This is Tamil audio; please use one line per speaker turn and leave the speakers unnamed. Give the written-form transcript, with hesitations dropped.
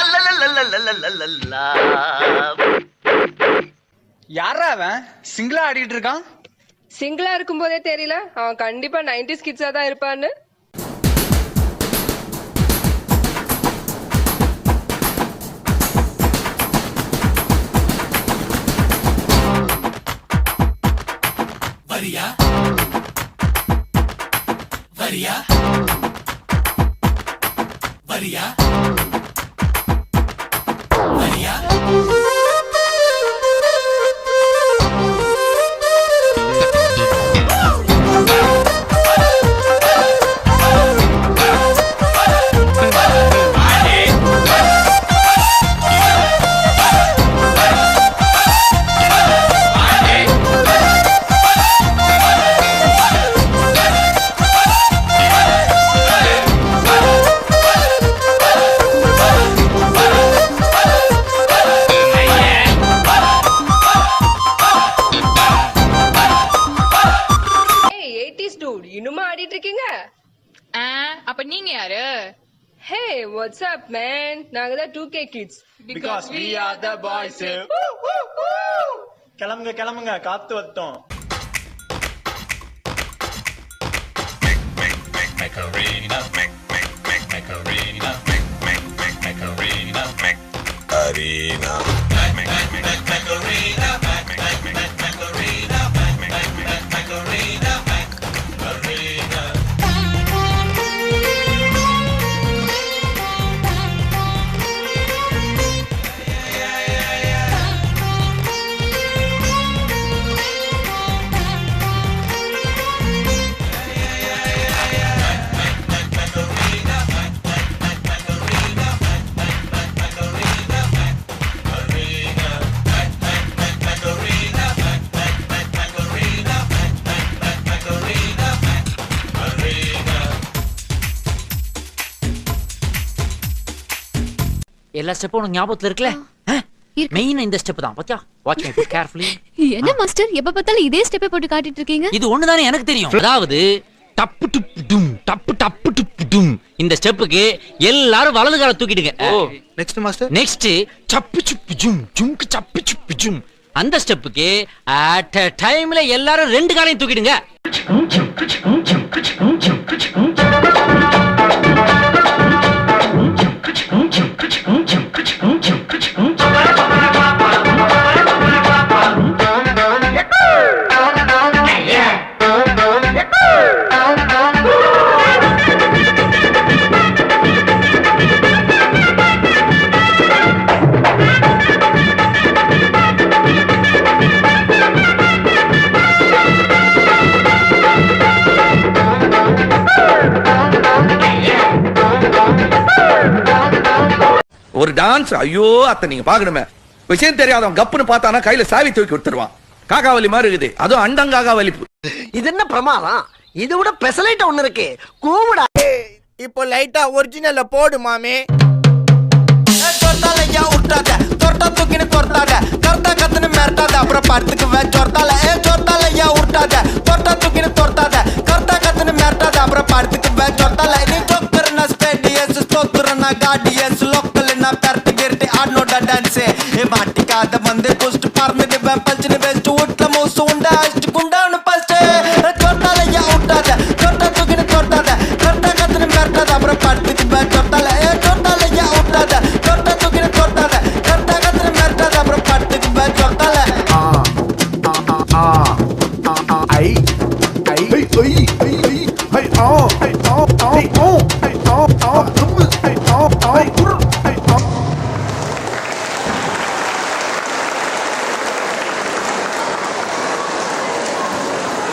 அல்லலலலலலலலலா.
யாரா அவன் சிங்கிளா ஆடிட்டு இருக்கான்?
சிங்கிளா இருக்கும் போதே தெரியல அவன் கண்டிப்பா 90s கிட்ஸா தான் இருப்பான்னு.
வரியா வரியா வரியா வரியா
இன்னுமா ஆடிட்டு இருக்கீங்க?
அப்ப நீங்க யாரு?
ஹே வாட்ஸ் அப் மேன், நாங்க தான் 2K kids
Because we are the boys. கிளம்புங்க கிளம்புங்க, காத்து வட்டோம்.
Macarena, Macarena, Macarena, Macarena, Macarena,
எல்லா ஸ்டெப்பும் உனக்கு ஞாபகத்துல இருக்குல்ல? மெயின் இந்த ஸ்டெப் தான். பாத்தியா? Watch me carefully.
என்ன மாஸ்டர் எப்ப பார்த்தாலும் இதே ஸ்டெப்பை போட்டு காட்டிட்டு இருக்கீங்க?
இது ஒண்ணுதானே எனக்கு தெரியும். அதாவது டப்பு டுப் டும் டப்பு டப்பு டுப் டும். இந்த ஸ்டெப்புக்கு எல்லாரும் வலது காலை தூக்கிடுங்க.
Next master.
நெக்ஸ்ட் சப்பு சுப்பு ஜும் ஜும்க்கு சப்பு சுப்பு ஜும். அந்த ஸ்டெப்புக்கு அட் a டைம்ல எல்லாரும் ரெண்டு காலையும் தூக்கிடுங்க.
ஒரு டான்ஸ், ஐயோ அத்தை நீங்க பாக்கணுமே. விஷயம் தெரியாதவன் கப்புன்னு பார்த்தானா கையில சாவி தூக்கி விட்டுருவான். காக்காவலி மாதிரி இருக்குது, அதுவும் அண்டங்காகா வலிப்பு.
இது என்ன பிரமாதம்? இது விட பெசலைட் ஒண்ணு இருக்கு, கூவுடா. இப்போ லைட்டா ஒரிஜினல்ல போடு மாமே. சொர்த்தாலையா உட்டாத, தொர்த்தா தூக்கின்னு கொர்த்தாத, கர்த்தா கத்துன்னு மிரட்டாத, அப்புறம் படத்துக்கு சொர்த்தால. சொர்த்தாலையா உட்டாத, தொர்த்தா தூக்கின்னு கொர்த்தாத, கர்த்தா கத்துன்னு மிரட்டாத, அப்புறம் படத்துக்கு சொர்த்தால. நீ ஜோக்கர்னா ஸ்பேடியஸ், ஸ்தோத்திரனா காடியஸ், லோக்கல்னா பெர்ட்டு கிர்ட்டு ஆடனோட டான்ஸ். மாட்டிக்காத வந்து புஸ்ட் பறந்துட்டு பல்ச்சுன்னு வெஸ்ட் வீட்ல மூசு உண்டா அஷ்டு குண்டான்னு பஸ்ட். சொர்த்தாலையா உட்டாத, தொர்த்தா தூக்கின்னு கொர்த்தாத, கர்த்தா கத்துன்னு மிரட்டாத, அப்புறம் படத்துக்கு சொர்த்தால. சொர்த்தாலையா உட்டாத, தொர்த்தா தூக்கின்னு கொர்த்தாத, கர்த்தா கத்துன்னு மிரட்டாத, அப்புறம் படத்துக்கு சொர்த்தால. ஐ ஐ ஐ ஐ ஐ ஐ